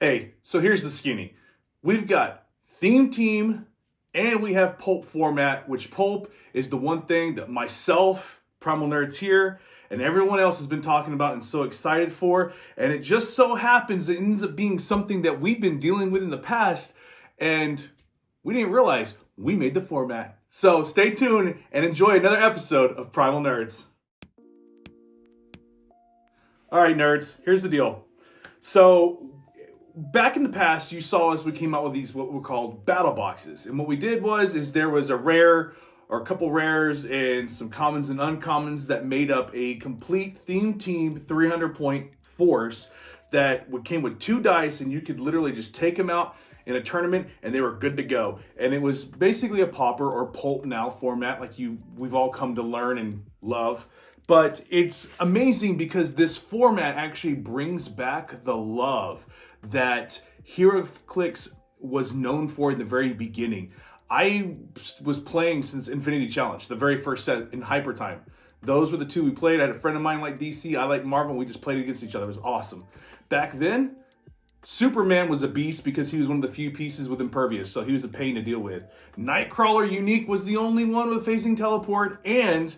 Hey, so here's the skinny. We've got theme team and we have pulp format, which pulp is the one thing that myself, Primal Nerds here, and everyone else has been talking about and so excited for. And it just so happens it ends up being something that we've been dealing with in the past and we didn't realize we made the format. So stay tuned and enjoy another episode of Primal Nerds. All right, nerds, here's the deal. So back in the past, you saw us, we came out with these, what were called battle boxes. And what we did is there was a rare or a couple rares and some commons and uncommons that made up a complete theme team 300-point force that came with 2 dice, and you could literally just take them out in a tournament and they were good to go. And it was basically a popper or pulp now format like we've all come to learn and love. But it's amazing because this format actually brings back the love that Heroclix was known for in the very beginning. I was playing since Infinity Challenge, the very first set in Hyper Time. Those were the 2 we played. I had a friend of mine like DC, I like Marvel, and we just played against each other. It was awesome. Back then, Superman was a beast because he was one of the few pieces with Impervious, so he was a pain to deal with. Nightcrawler Unique was the only one with Phasing Teleport, and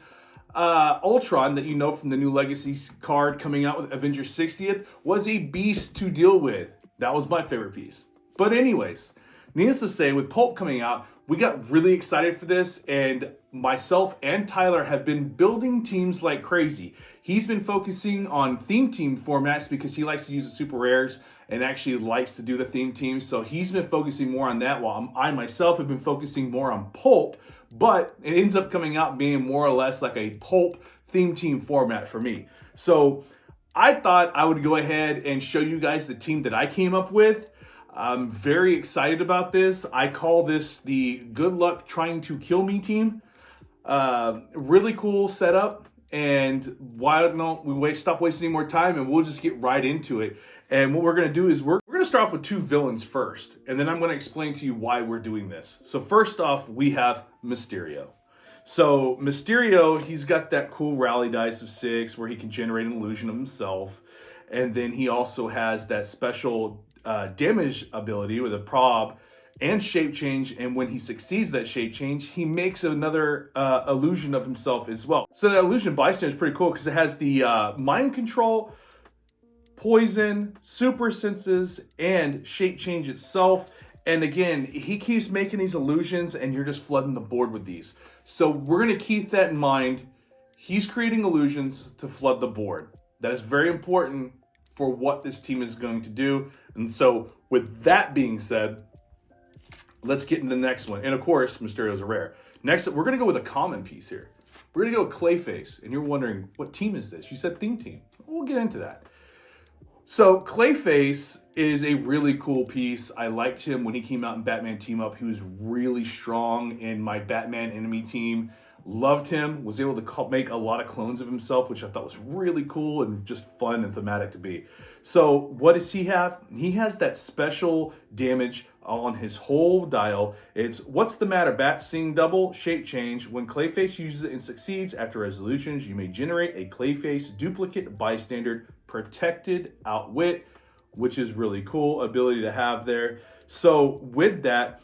Ultron, that you know from the new Legacy card coming out with Avengers 60th, was a beast to deal with. That was my favorite piece. But anyways, needless to say, with Pulp coming out, we got really excited for this, and myself and Tyler have been building teams like crazy. He's been focusing on theme team formats because he likes to use the super rares and actually likes to do the theme teams. So he's been focusing more on that, while I myself have been focusing more on Pulp, but it ends up coming out being more or less like a Pulp theme team format for me. So I thought I would go ahead and show you guys the team that I came up with. I'm very excited about this. I call this the Good Luck Trying to Kill Me team. Really cool setup. And why don't we stop wasting any more time and we'll just get right into it. And what we're going to do is we're going to start off with 2 villains first. And then I'm going to explain to you why we're doing this. So first off, we have Mysterio. So Mysterio, he's got that cool rally dice of 6 where he can generate an illusion of himself. And then he also has that special damage ability with a prob and shape change, and when he succeeds that shape change, he makes another illusion of himself as well. So that illusion bystander is pretty cool because it has the mind control, poison, super senses, and shape change itself. And again, he keeps making these illusions and you're just flooding the board with these. So we're going to keep that in mind. He's creating illusions to flood the board. That is very important for what this team is going to do. And so with that being said, let's get into the next one. And of course, Mysterio's a rare. Next up, we're going to go with a common piece here. We're going to go with Clayface. And you're wondering, what team is this? You said theme team. We'll get into that. So Clayface is a really cool piece. I liked him when he came out in Batman Team Up. He was really strong in my Batman enemy team. Loved him, was able to make a lot of clones of himself, which I thought was really cool and just fun and thematic to be. So what does he have? He has that special damage on his whole dial. It's What's the Matter, Bat? Seeing double, shape change. When Clayface uses it and succeeds after resolutions, you may generate a Clayface duplicate bystander protected outwit, which is really cool ability to have there. So with that,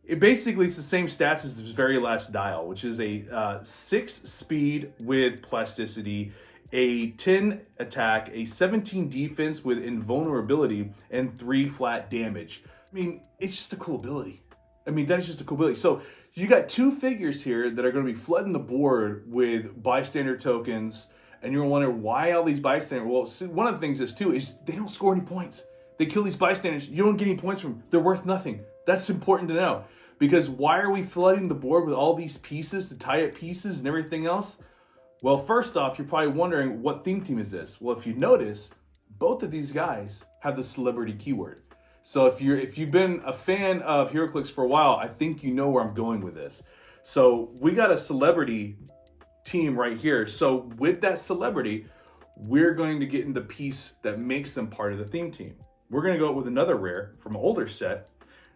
it's the same stats as this very last dial, which is a 6 speed with plasticity, a 10 attack, a 17 defense with invulnerability, and 3 flat damage. I mean, it's just a cool ability. That is just a cool ability. So you got 2 figures here that are going to be flooding the board with bystander tokens, and you're wondering why all these bystanders. Well, one of the things is too is they don't score any points. They kill these bystanders. You don't get any points from them. They're worth nothing. That's important to know. Because why are we flooding the board with all these pieces, the tie-up pieces and everything else? Well, first off, you're probably wondering, what theme team is this? Well, if you notice, both of these guys have the celebrity keyword. So if you've been a fan of Heroclix for a while, I think you know where I'm going with this. So we got a celebrity team right here. So with that celebrity, we're going to get into the piece that makes them part of the theme team. We're going to go with another rare from an older set,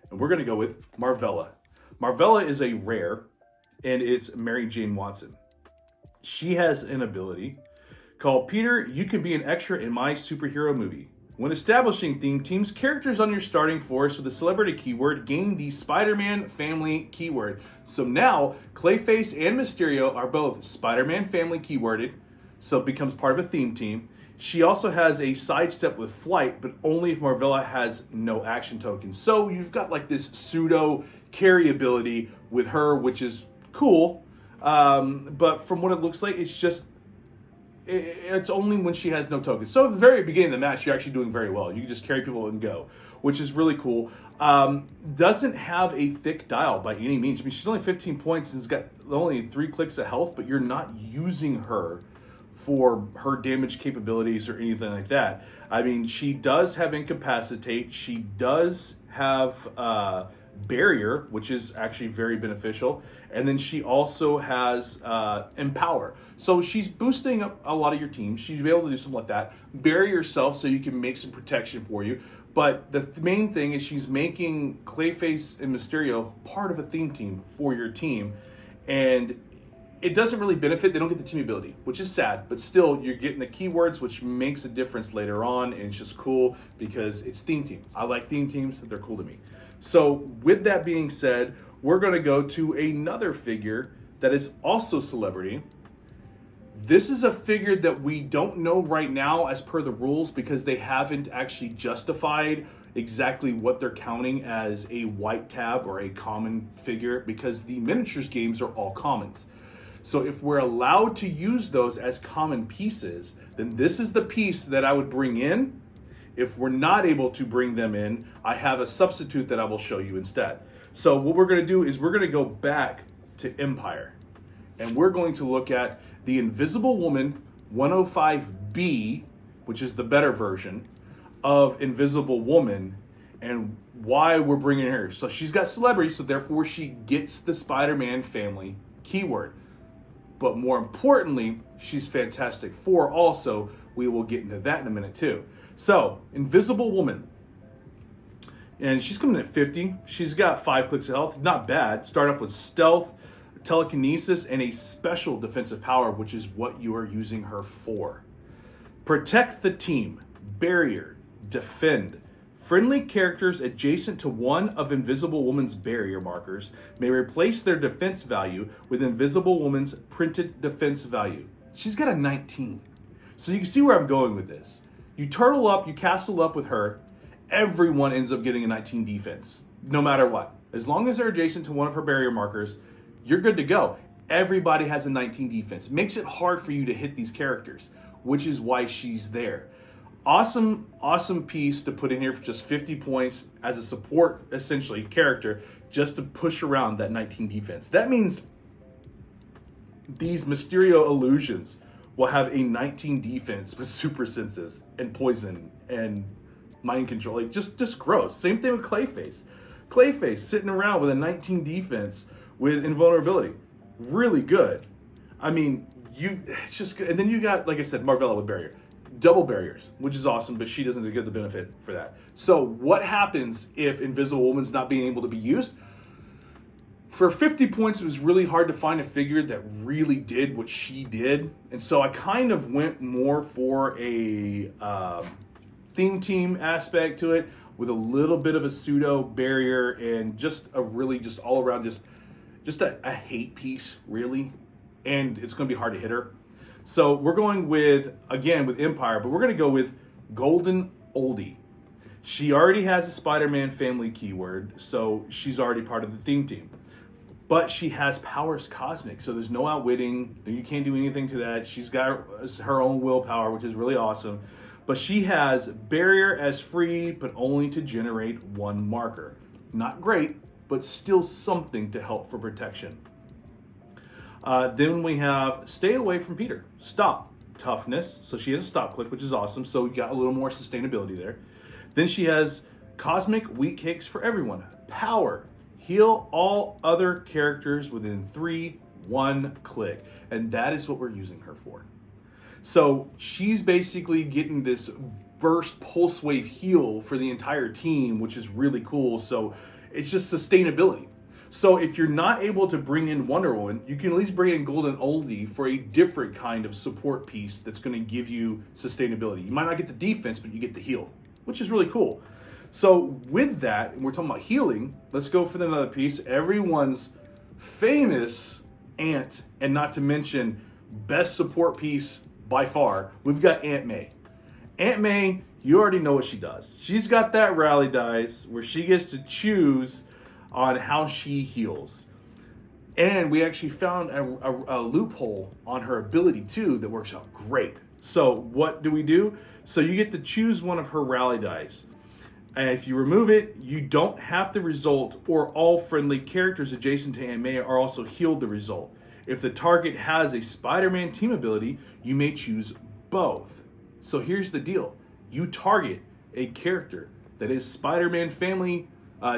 and we're going to go with Marvella. Marvella is a rare, and it's Mary Jane Watson. She has an ability called Peter, you can be an extra in my superhero movie. When establishing theme teams, characters on your starting force with a celebrity keyword gain the Spider-Man family keyword. So now, Clayface and Mysterio are both Spider-Man family keyworded, so it becomes part of a theme team. She also has a sidestep with flight, but only if Marvella has no action tokens. So you've got like this pseudo carry ability with her, which is cool. But from what it looks like, it's only when she has no tokens. So at the very beginning of the match, you're actually doing very well. You can just carry people and go, which is really cool. Doesn't have a thick dial by any means. I mean, she's only 15 points and has got only 3 clicks of health, but you're not using her for her damage capabilities or anything like that. I mean, she does have Incapacitate. She does have Barrier, which is actually very beneficial. And then she also has Empower. So she's boosting up a lot of your team. She's be able to do something like that. Bury yourself so you can make some protection for you. But the main thing is she's making Clayface and Mysterio part of a theme team for your team. And it doesn't really benefit. They don't get the team ability, which is sad. But still, you're getting the keywords, which makes a difference later on. And it's just cool because it's theme team. I like theme teams. They're cool to me. So with that being said, we're going to go to another figure that is also celebrity. This is a figure that we don't know right now as per the rules because they haven't actually justified exactly what they're counting as a white tab or a common figure because the miniatures games are all commons. So if we're allowed to use those as common pieces, then this is the piece that I would bring in. If we're not able to bring them in, I have a substitute that I will show you instead. So what we're going to do is we're going to go back to Empire. And we're going to look at the Invisible Woman 105B, which is the better version of Invisible Woman, and why we're bringing her. So she's got celebrity, so therefore she gets the Spider-Man family keyword. But more importantly, she's Fantastic Four also. We will get into that in a minute too. So, Invisible Woman. And she's coming at 50. She's got 5 clicks of health. Not bad. Start off with stealth, telekinesis, and a special defensive power, which is what you are using her for. Protect the team. Barrier. Defend. Friendly characters adjacent to one of Invisible Woman's barrier markers may replace their defense value with Invisible Woman's printed defense value. She's got a 19. So you can see where I'm going with this. You turtle up, you castle up with her, everyone ends up getting a 19 defense, no matter what. As long as they're adjacent to one of her barrier markers, you're good to go. Everybody has a 19 defense. Makes it hard for you to hit these characters, which is why she's there. Awesome, awesome piece to put in here for just 50 points as a support, essentially, character, just to push around that 19 defense. That means these Mysterio illusions will have a 19 defense with super senses and poison and mind control. Like, just gross. Same thing with Clayface. Clayface sitting around with a 19 defense with invulnerability. Really good. I mean, it's just good. And then you got, like I said, Marvella with barrier. Double barriers, which is awesome, but she doesn't get the benefit for that. So what happens if Invisible Woman's not being able to be used? For 50 points, it was really hard to find a figure that really did what she did. And so I kind of went more for a theme team aspect to it with a little bit of a pseudo barrier and just a really just all around just a hate piece, really. And it's going to be hard to hit her. So we're going with, again, with Empire, but we're going to go with Golden Oldie. She already has a Spider-Man family keyword, so she's already part of the theme team. But she has powers cosmic, so there's no outwitting. You can't do anything to that. She's got her own willpower, which is really awesome. But she has barrier as free, but only to generate 1 marker. Not great, but still something to help for protection. Then we have Stay Away from Peter. Stop. Toughness. So she has a stop click, which is awesome. So we got a little more sustainability there. Then she has Cosmic Wheat Cakes for everyone. Power. Heal all other characters within 3, 1 click. And that is what we're using her for. So she's basically getting this burst pulse wave heal for the entire team, which is really cool. So it's just sustainability. So if you're not able to bring in Wonder Woman, you can at least bring in Golden Oldie for a different kind of support piece that's going to give you sustainability. You might not get the defense, but you get the heal. which is really cool. So with that, and we're talking about healing, let's go for another piece. Everyone's famous aunt, and not to mention best support piece by far, we've got Aunt May. Aunt May, you already know what she does. She's got that rally dice where she gets to choose on how she heals. And we actually found a loophole on her ability too that works out great. So what do? So you get to choose one of her rally dice. And if you remove it, you don't have the result, or all friendly characters adjacent to Aunt May are also healed the result. If the target has a Spider-Man team ability, you may choose both. So here's the deal. You target a character that is Spider-Man family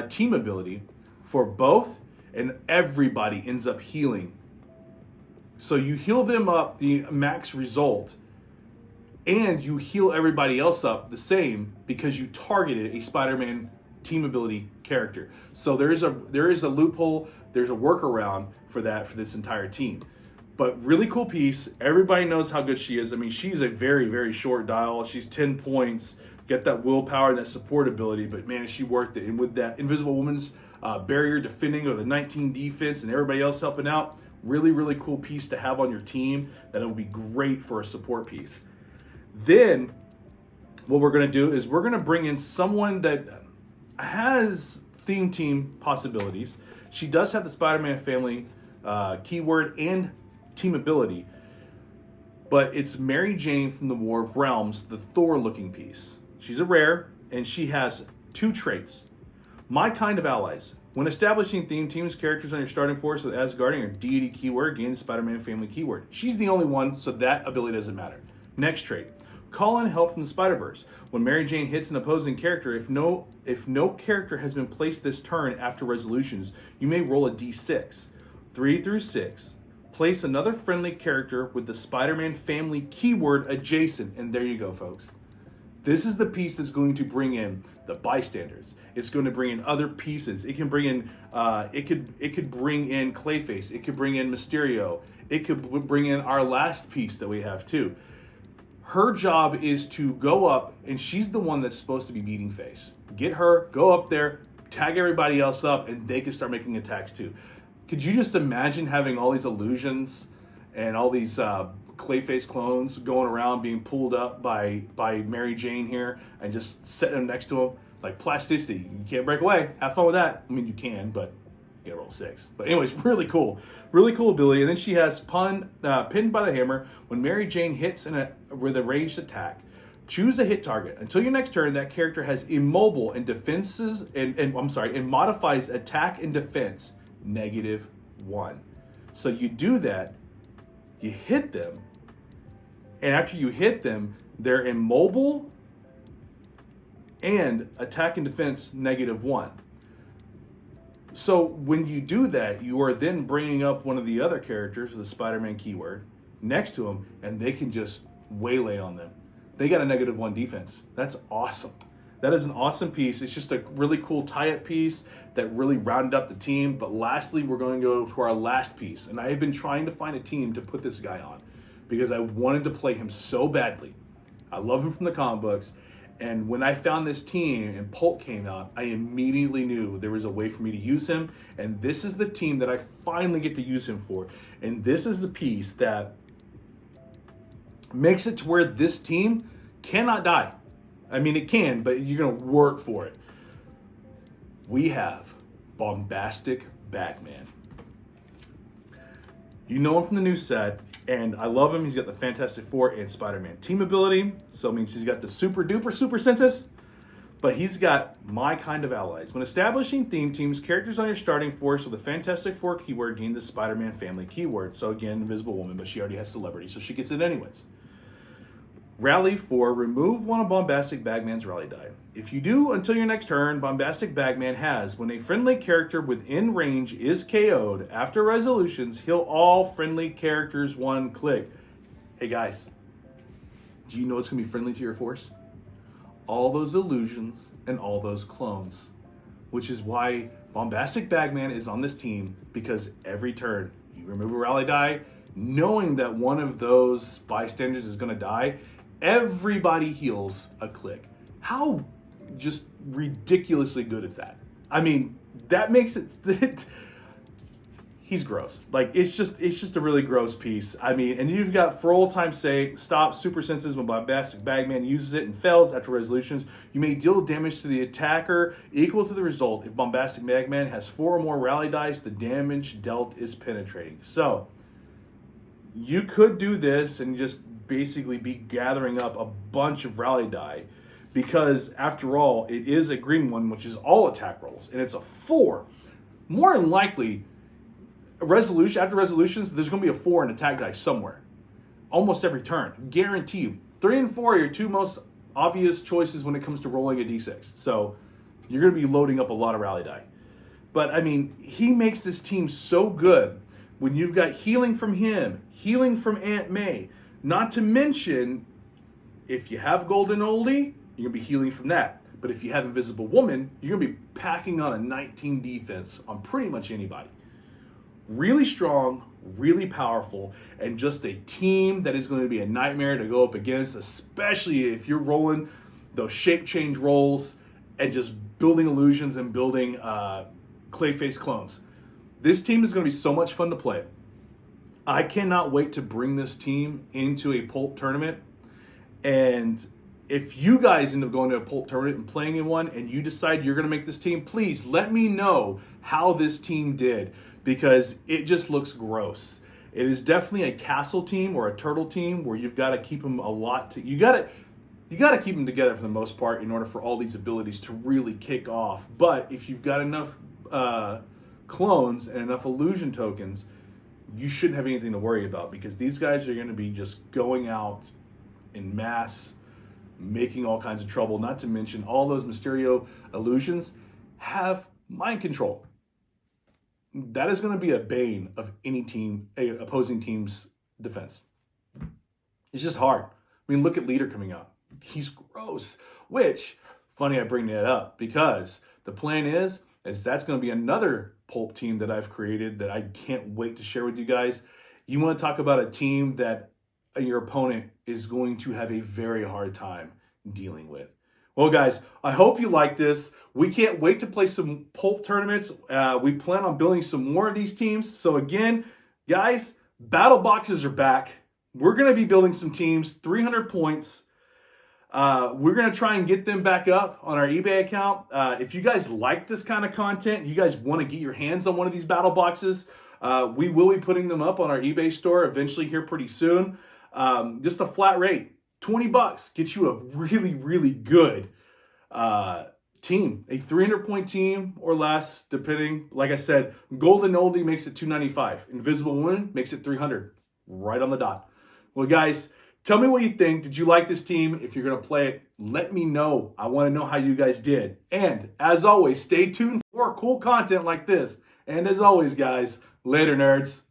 team ability for both, and everybody ends up healing. So you heal them up the max result, and you heal everybody else up the same because you targeted a Spider-Man team ability character. So there is a loophole, there's a workaround for that for this entire team. But really cool piece. Everybody knows how good she is. I mean, she's a very, very short dial. She's 10 points. Get that willpower and that support ability, but man, is she worth it. And with that Invisible Woman's barrier defending or the 19 defense and everybody else helping out, really, really cool piece to have on your team that will be great for a support piece. Then what we're going to do is we're going to bring in someone that has theme team possibilities. She does have the Spider-Man family keyword and team ability, but it's Mary Jane from the War of Realms, the Thor looking piece. She's a rare, and she has 2 traits. My kind of allies. When establishing theme teams, characters on your starting force with Asgardian or deity keyword gain the Spider-Man family keyword. She's the only one, so that ability doesn't matter. Next trait. Call in help from the Spider-Verse. When Mary Jane hits an opposing character, if no character has been placed this turn after resolutions, you may roll a d6. 3 through 6. Place another friendly character with the Spider-Man family keyword adjacent, and there you go, folks. This is the piece that's going to bring in the bystanders. It's going to bring in other pieces. It can bring in, it could bring in Clayface. It could bring in Mysterio. It could bring in our last piece that we have too. Her job is to go up, and she's the one that's supposed to be beating face. Get her, go up there, tag everybody else up, and they can start making attacks too. Could you just imagine having all these illusions and all these Clayface clones going around being pulled up by Mary Jane here and just setting them next to him? Like plasticity. You can't break away. Have fun with that. I mean, you can, but you gotta roll 6. But anyways, really cool. Really cool ability. And then she has pinned by the hammer. When Mary Jane hits with a ranged attack, choose a hit target. Until your next turn, that character has immobile and defenses and modifies attack and defense -1. So you do that, you hit them, and after you hit them, they're immobile and attack and defense -1. So when you do that, you are then bringing up one of the other characters, the Spider-Man keyword, next to them, and they can just waylay on them. They got a -1 defense. That's awesome. That is an awesome piece. It's just a really cool tie-up piece that really rounded up the team. But lastly, we're going to go to our last piece. And I have been trying to find a team to put this guy on because I wanted to play him so badly. I love him from the comic books. And when I found this team and PULP came out, I immediately knew there was a way for me to use him. And this is the team that I finally get to use him for. And this is the piece that makes it to where this team cannot die. I mean, it can, but you're going to work for it. We have Bombastic Bag-Man. You know him from the new set, and I love him. He's got the Fantastic Four and Spider-Man team ability, so it means he's got the super duper super senses, but he's got my kind of allies. When establishing theme teams, characters on your starting force with the Fantastic Four keyword gain the Spider-Man family keyword. So again, Invisible Woman, but she already has celebrity, so she gets it anyways. Rally 4, remove one of Bombastic Bag-Man's rally die. If you do until your next turn, Bombastic Bag-Man has, when a friendly character within range is KO'd after resolutions, heal all friendly characters 1 click. Hey guys, do you know what's going to be friendly to your force? All those illusions and all those clones, which is why Bombastic Bag-Man is on this team, because every turn you remove a rally die, knowing that one of those bystanders is going to die, everybody heals a click. How just ridiculously good at that. I mean, that makes it... He's gross. Like, it's just a really gross piece. I mean, and you've got for old time's sake, stop super senses when Bombastic Bag-Man uses it and fails after resolutions. You may deal damage to the attacker equal to the result. If Bombastic Bag-Man has 4 or more rally dice, the damage dealt is penetrating. So, you could do this and just basically be gathering up a bunch of rally die, because after all, it is a green one, which is all attack rolls, and it's a 4. More than likely, after resolutions, there's going to be a 4 in attack dice somewhere. Almost every turn. Guarantee you. 3 and 4 are your 2 most obvious choices when it comes to rolling a d6. So you're going to be loading up a lot of rally die. But, I mean, he makes this team so good when you've got healing from him, healing from Aunt May. Not to mention, if you have Golden Oldie, you're going to be healing from that. But if you have Invisible Woman, you're going to be packing on a 19 defense on pretty much anybody. Really strong, really powerful, and just a team that is going to be a nightmare to go up against, especially if you're rolling those shape change rolls and just building illusions and building Clayface clones. This team is going to be so much fun to play. I cannot wait to bring this team into a PULP tournament. And if you guys end up going to a PULP tournament and playing in one and you decide you're going to make this team, please let me know how this team did, because it just looks gross. It is definitely a castle team or a turtle team where you've got to keep them you got to keep them together for the most part in order for all these abilities to really kick off. But if you've got enough clones and enough illusion tokens, you shouldn't have anything to worry about, because these guys are going to be just going out in mass, making all kinds of trouble. Not to mention all those Mysterio illusions have mind control. That is going to be a bane of any team, opposing team's defense. It's just hard. I mean, look at Leader coming out. He's gross. Which, funny I bring that up, because the plan is that's going to be another PULP team that I've created that I can't wait to share with you guys. You want to talk about a team that your opponent is going to have a very hard time dealing with. Well, guys, I hope you like this. We can't wait to play some PULP tournaments. We plan on building some more of these teams. So again, guys, battle boxes are back. We're going to be building some teams, 300 points. We're going to try and get them back up on our eBay account. If you guys like this kind of content, you guys want to get your hands on one of these battle boxes, we will be putting them up on our eBay store eventually here pretty soon. Just a flat rate. $20 gets you a really, really good team. A 300-point team or less, depending. Like I said, Golden Oldie makes it $295. Invisible Woman makes it $300. Right on the dot. Well, guys, tell me what you think. Did you like this team? If you're going to play it, let me know. I want to know how you guys did. And as always, stay tuned for cool content like this. And as always, guys, later, nerds.